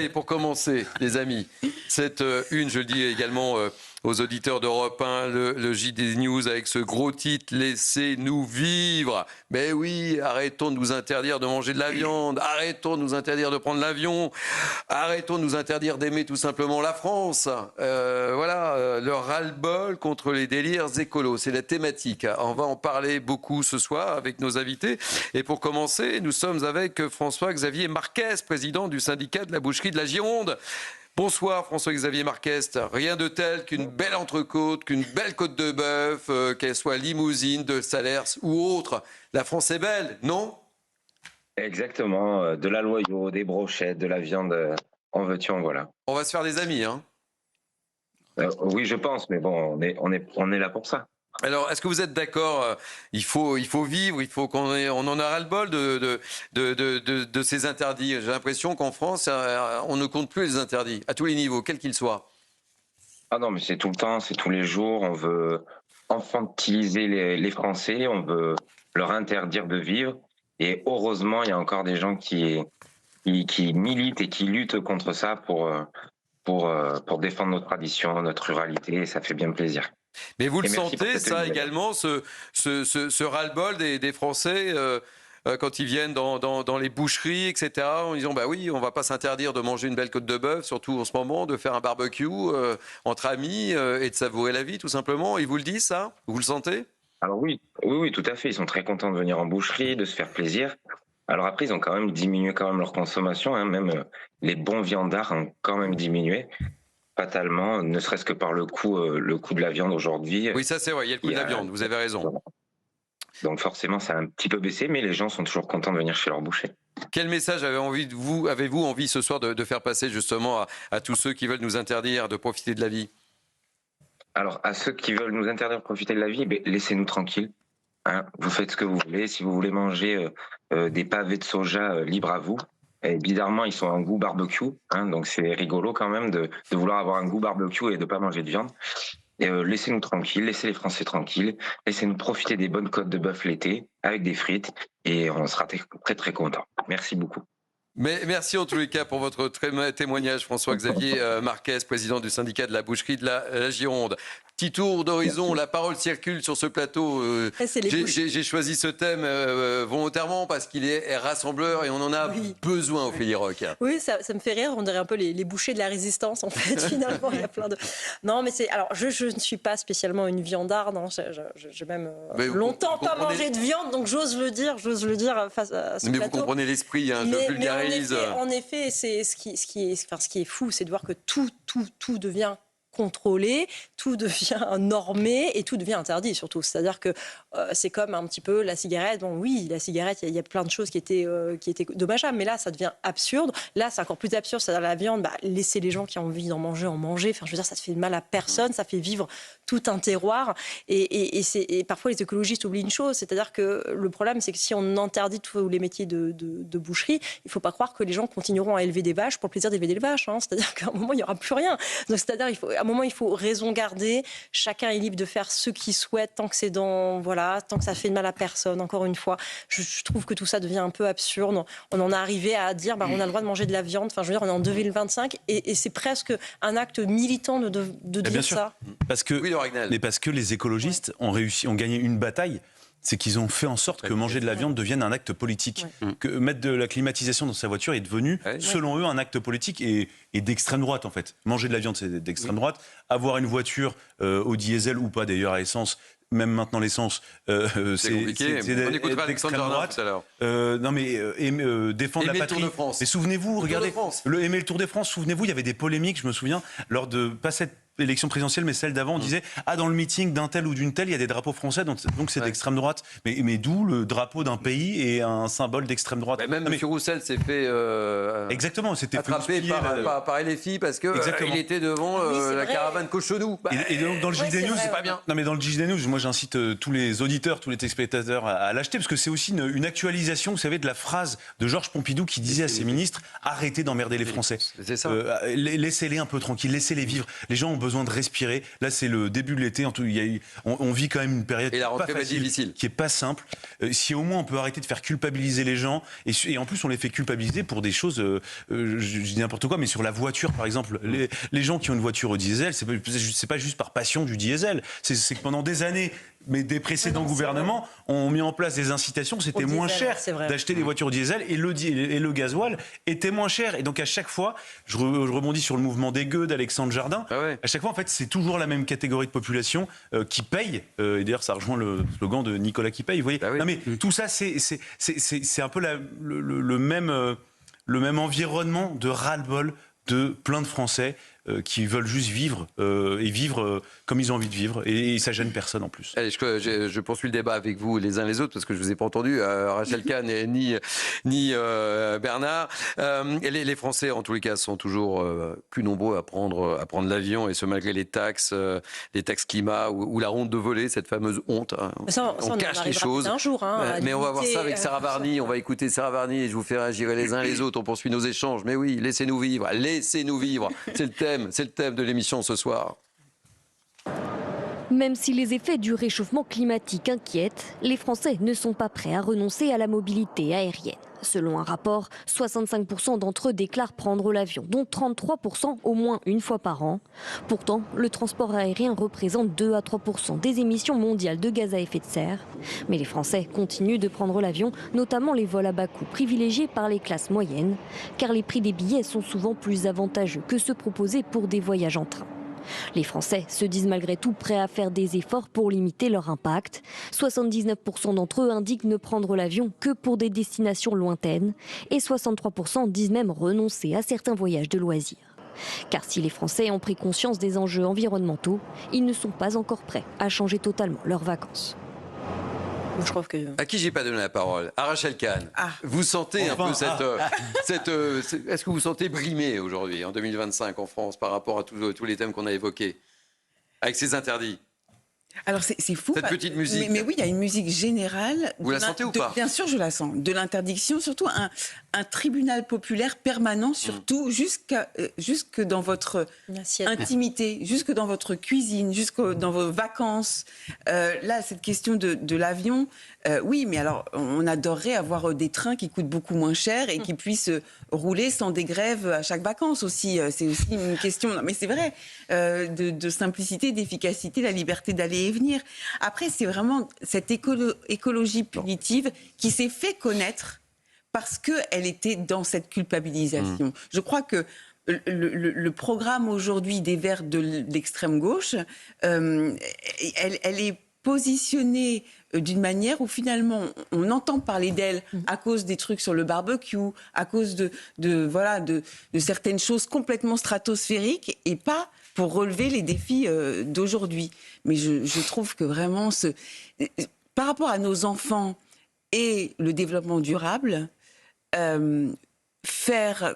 Et pour commencer, les amis, cette une, je le dis également aux auditeurs d'Europe 1, le JD News avec ce gros titre « Laissez-nous vivre ». Mais oui, arrêtons de nous interdire de manger de la viande, arrêtons de nous interdire de prendre l'avion, arrêtons de nous interdire d'aimer tout simplement la France. Voilà, le ras-le-bol contre les délires écolos, c'est la thématique. On va en parler beaucoup ce soir avec nos invités. Et pour commencer, nous sommes avec François-Xavier Marquez, président du syndicat de la boucherie de la Gironde. Bonsoir François-Xavier Marquez. Rien de tel qu'une belle entrecôte, qu'une belle côte de bœuf, qu'elle soit limousine, de Salers ou autre. La France est belle, non? Exactement, de la loyau, des brochettes, de la viande, en veux-tu, en voilà. On va se faire des amis, hein? Oui, je pense, mais bon, on est là pour ça. Alors, est-ce que vous êtes d'accord? Il faut vivre, il faut on en a ras-le-bol de ces interdits. J'ai l'impression qu'en France, on ne compte plus les interdits, à tous les niveaux, quels qu'ils soient. Ah non, mais c'est tout le temps, c'est tous les jours. On veut infantiliser les Français, on veut leur interdire de vivre. Et heureusement, il y a encore des gens qui militent et qui luttent contre ça pour défendre nos traditions, notre ruralité, et ça fait bien plaisir. Mais vous le sentez, ça également, ce ras-le-bol des Français quand ils viennent dans les boucheries, etc., en disant bah oui, on va pas s'interdire de manger une belle côte de bœuf, surtout en ce moment, de faire un barbecue entre amis et de savourer la vie, tout simplement. Ils vous le disent, ça? Vous le sentez? Alors oui, tout à fait. Ils sont très contents de venir en boucherie, de se faire plaisir. Alors après, ils ont quand même diminué leur consommation, hein. Même les bons viandards ont quand même diminué. Fatalement, ne serait-ce que par le coût de la viande aujourd'hui. Oui, ça c'est vrai, il y a le coût de la viande, vous avez raison. Donc forcément, ça a un petit peu baissé, mais les gens sont toujours contents de venir chez leur boucher. Quel message avez-vous envie ce soir de faire passer justement à tous ceux qui veulent nous interdire de profiter de la vie? Alors, à ceux qui veulent nous interdire de profiter de la vie, laissez-nous tranquilles. Hein, vous faites ce que vous voulez. Si vous voulez manger des pavés de soja, libre à vous. Et bizarrement, ils sont en goût barbecue, hein, donc c'est rigolo quand même de vouloir avoir un goût barbecue et de pas manger de viande. Et laissez-nous tranquilles, laissez les Français tranquilles, laissez-nous profiter des bonnes côtes de bœuf l'été avec des frites et on sera très très contents. Merci beaucoup. Mais merci en tous les cas pour votre témoignage, François-Xavier Marquez, président du syndicat de la boucherie de la Gironde. Petit tour d'horizon, la parole circule sur ce plateau. J'ai choisi ce thème volontairement parce qu'il est rassembleur et on en a besoin au Félirock. Oui, ça me fait rire, on dirait un peu les bouchers de la résistance en fait, finalement. Il y a plein de... Non, mais c'est... Alors, je ne suis pas spécialement une viandarde, hein. J'ai même longtemps pas mangé de viande, donc j'ose le dire face à ce plateau. Mais vous comprenez l'esprit, hein, je vulgarise. En effet, c'est ce qui est fou, c'est de voir que tout devient contrôlé, tout devient normé et tout devient interdit surtout. C'est-à-dire que c'est comme un petit peu la cigarette. Bon oui, la cigarette, il y a plein de choses qui étaient dommageables, mais là ça devient absurde. Là c'est encore plus absurde, c'est-à-dire la viande, laisser les gens qui ont envie d'en manger, en manger. Enfin je veux dire, ça ne fait de mal à personne, ça fait vivre tout un terroir. Et parfois les écologistes oublient une chose, c'est-à-dire que le problème c'est que si on interdit tous les métiers de boucherie, il ne faut pas croire que les gens continueront à élever des vaches pour le plaisir d'élever des vaches. Hein. C'est-à-dire qu'à un moment il n'y aura plus rien. Donc c'est-à-dire à un moment il faut raison garder. Chacun est libre de faire ce qu'il souhaite tant que c'est tant que ça fait de mal à personne. Encore une fois, je trouve que tout ça devient un peu absurde. On en est arrivé à dire on a le droit de manger de la viande. Enfin, je veux dire, on est en 2025 et c'est presque un acte militant de dire ça. Parce que les écologistes ont gagné une bataille. C'est qu'ils ont fait en sorte que manger de la viande devienne un acte politique. Ouais. Que mettre de la climatisation dans sa voiture est devenu, selon eux, un acte politique et d'extrême droite, en fait. Manger de la viande, c'est d'extrême droite. Avoir une voiture au diesel ou pas, d'ailleurs, à essence, même maintenant l'essence, c'est compliqué. On écoutera Alexandre droite tout à l'heure. Défendre la patrie. Mais souvenez-vous, regardez, aimer le Tour de France, souvenez-vous, il y avait des polémiques, je me souviens, lors de, pas cette élection présidentielle, mais celle d'avant, on disait dans le meeting d'un tel ou d'une telle, il y a des drapeaux français, donc c'est d'extrême droite. Mais d'où le drapeau d'un pays et un symbole d'extrême droite. Même M. Roussel s'est fait attraper par LFI parce qu'il était devant la caravane Cochonou. Et donc dans le JD News, c'est pas bien. Non mais dans le JD News, moi j'incite tous les auditeurs, tous les téléspectateurs à l'acheter parce que c'est aussi une actualisation, vous savez, de la phrase de Georges Pompidou qui disait à ses ministres: arrêtez d'emmerder les Français. C'est ça. Laissez-les un peu tranquilles, laissez-les vivre. Les gens ont besoin besoin de respirer. Là, c'est le début de l'été. On vit quand même une période Et la rentrée pas facile, difficile, qui est pas simple. Si au moins on peut arrêter de faire culpabiliser les gens, et en plus on les fait culpabiliser pour des choses, je dis n'importe quoi, mais sur la voiture par exemple, les gens qui ont une voiture au diesel, c'est pas juste par passion du diesel, c'est que pendant des années, mais des précédents gouvernements ont mis en place des incitations, c'était moins cher d'acheter des voitures diesel, et le gasoil était moins cher. Et donc à chaque fois, je rebondis sur le mouvement des gueux d'Alexandre Jardin, à chaque fois en fait c'est toujours la même catégorie de population qui paye, et d'ailleurs ça rejoint le slogan de Nicolas qui paye, vous voyez. Non mais tout ça c'est un peu le même environnement de ras-le-bol de plein de Français qui veulent juste vivre et vivre comme ils ont envie de vivre, et ça gêne personne en plus. Allez, je poursuis le débat avec vous les uns les autres parce que je vous ai pas entendu, Rachel Kahn ni Bernard. Et les Français en tous les cas sont toujours plus nombreux à prendre l'avion, et ce malgré les taxes climat ou la honte de voler, cette fameuse honte. On cache les choses. Un jour, mais on va voir ça avec Sarah Varny. On va écouter Sarah Varny et je vous fais réagir les uns les autres. On poursuit nos échanges. Mais oui, laissez-nous vivre. Laissez-nous vivre. C'est le thème de l'émission ce soir. Même si les effets du réchauffement climatique inquiètent, les Français ne sont pas prêts à renoncer à la mobilité aérienne. Selon un rapport, 65% d'entre eux déclarent prendre l'avion, dont 33% au moins une fois par an. Pourtant, le transport aérien représente 2 à 3% des émissions mondiales de gaz à effet de serre. Mais les Français continuent de prendre l'avion, notamment les vols à bas coût privilégiés par les classes moyennes, car les prix des billets sont souvent plus avantageux que ceux proposés pour des voyages en train. Les Français se disent malgré tout prêts à faire des efforts pour limiter leur impact. 79% d'entre eux indiquent ne prendre l'avion que pour des destinations lointaines, et 63% disent même renoncer à certains voyages de loisirs. Car si les Français ont pris conscience des enjeux environnementaux, ils ne sont pas encore prêts à changer totalement leurs vacances. Je trouve que... À qui j'ai pas donné la parole? À Rachel Kahn. Vous sentez un peu est-ce que vous sentez brimé aujourd'hui, en 2025, en France, par rapport à tous les thèmes qu'on a évoqués, avec ces interdits? Alors c'est fou. Cette petite musique. Mais oui, il y a une musique générale. Vous la sentez ou pas? Bien sûr, je la sens. De l'interdiction, surtout un tribunal populaire permanent, surtout jusque dans votre intimité, jusque dans votre cuisine, jusque dans vos vacances. Là, cette question de l'avion, oui, mais alors on adorerait avoir des trains qui coûtent beaucoup moins cher et qui puissent rouler sans des grèves à chaque vacances aussi. C'est aussi une question, non, mais c'est vrai, de simplicité, d'efficacité, la liberté d'aller et venir. Après, c'est vraiment cette écologie punitive qui s'est fait connaître parce qu'elle était dans cette culpabilisation. Je crois que le programme aujourd'hui des Verts de l'extrême gauche, elle est positionnée d'une manière où finalement on entend parler d'elle à cause des trucs sur le barbecue, à cause de certaines choses complètement stratosphériques, et pas pour relever les défis d'aujourd'hui. Mais je trouve que vraiment, par rapport à nos enfants et le développement durable, faire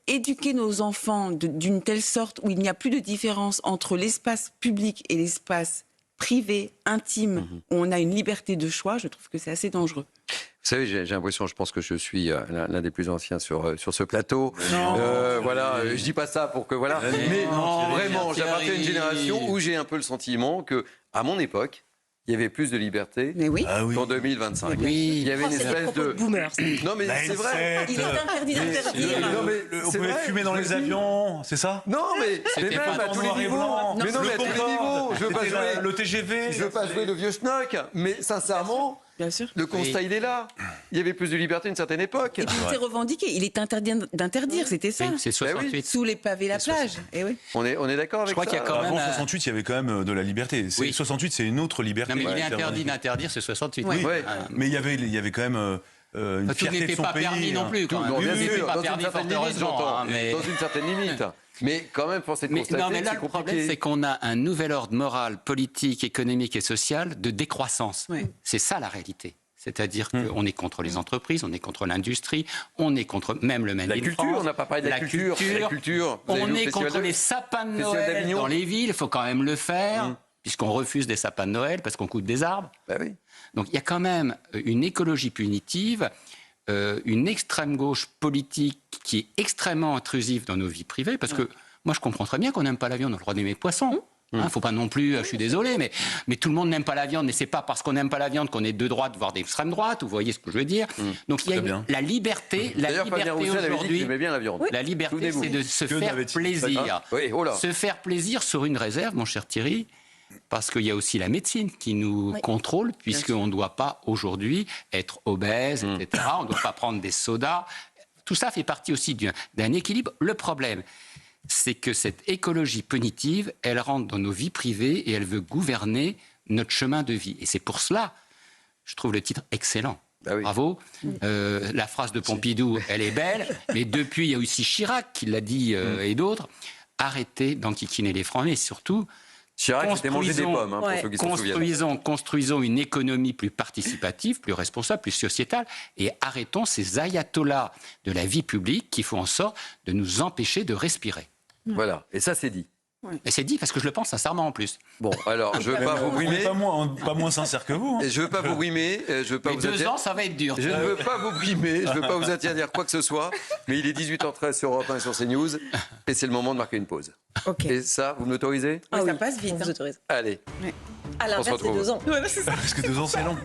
éduquer nos enfants d'une telle sorte où il n'y a plus de différence entre l'espace public et l'espace privé, intime, où on a une liberté de choix, je trouve que c'est assez dangereux. Vous savez, j'ai l'impression, je pense que je suis l'un des plus anciens sur ce plateau. Voilà, je dis pas ça pour que voilà. Mais vraiment, j'appartiens à une génération où j'ai un peu le sentiment que, à mon époque, il y avait plus de liberté qu'en 2025. Oui. Il y avait une espèce de boomer. Non mais c'est vrai. Il est interdit d'interdire. On pouvait fumer dans les avions, c'est ça? Non mais même à tous les niveaux. Mais non mais à tous les niveaux. Je veux pas jouer le TGV. Je veux pas jouer le vieux schnock. Mais sincèrement. Bien sûr. Le constat, il est là. Il y avait plus de liberté à une certaine époque. Et puis il était revendiqué. Il est interdit d'interdire, c'était ça. Oui, c'est 68. Sous les pavés, la plage. Et oui. On est d'accord avec ça. Je crois qu'il y a quand même... Avant 68, il y avait quand même de la liberté. 68, c'est une autre liberté. Non, mais il est interdit d'interdire, c'est 68. Oui. Mais il y avait quand même... une fierté de son pays. Tout n'était pas permis non plus. Tout n'était pas permis, fort heureusement. Dans une certaine limite. Mais quand même, force est de constater, mais là, le problème, c'est qu'on a un nouvel ordre moral, politique, économique et social de décroissance. Oui. C'est ça la réalité. C'est-à-dire qu'on est contre les entreprises, on est contre l'industrie, on est contre même le Made in France. La culture, on n'a pas parlé de la culture. On est contre les sapins de Noël dans les villes, il faut quand même le faire, puisqu'on refuse des sapins de Noël parce qu'on coupe des arbres. Bah oui. Donc il y a quand même une écologie punitive, une extrême gauche politique qui est extrêmement intrusive dans nos vies privées, parce que Moi, je comprends très bien qu'on n'aime pas la viande. On a le droit d'aimer le poisson. Faut pas non plus, je suis désolé, mais tout le monde n'aime pas la viande, mais c'est pas parce qu'on n'aime pas la viande qu'on est de droite, voire d'extrême droite, vous voyez ce que je veux dire. Donc il y a la liberté aujourd'hui. La liberté, c'est de se faire plaisir. Se faire plaisir sur une réserve, mon cher Thierry, parce qu'il y a aussi la médecine qui nous contrôle, puisqu'on ne doit pas aujourd'hui être obèse, etc. On ne doit pas prendre des sodas. Tout ça fait partie aussi d'un équilibre. Le problème, c'est que cette écologie punitive, elle rentre dans nos vies privées et elle veut gouverner notre chemin de vie. Et c'est pour cela, je trouve le titre excellent. Bravo. La phrase de Pompidou, elle est belle, mais depuis, il y a aussi Chirac qui l'a dit et d'autres. Arrêtez d'enquiquiner les francs, mais surtout, Chirac était mangé des pommes, pour ceux qui se souviennent. Construisons une économie plus participative, plus responsable, plus sociétale, et arrêtons ces ayatollahs de la vie publique qui font en sorte de nous empêcher de respirer. Voilà, et ça c'est dit. Et c'est dit parce que je le pense sincèrement en plus. Bon, alors je ne veux pas vous brimer. Pas moins sincère que vous. Je ne veux pas vous brimer. Je veux pas vous 2 ans, ça va être dur. Je ne veux pas vous brimer. Je ne veux pas vous interdire quoi que ce soit. Mais il est 18h13 sur Europe 1 et sur CNews. Et c'est le moment de marquer une pause. Okay. Et ça, vous m'autorisez ? Ça passe vite. On vous autorise. Allez. À l'inverse, c'est 2 ans. C'est ça. Parce que 2 ans, c'est long.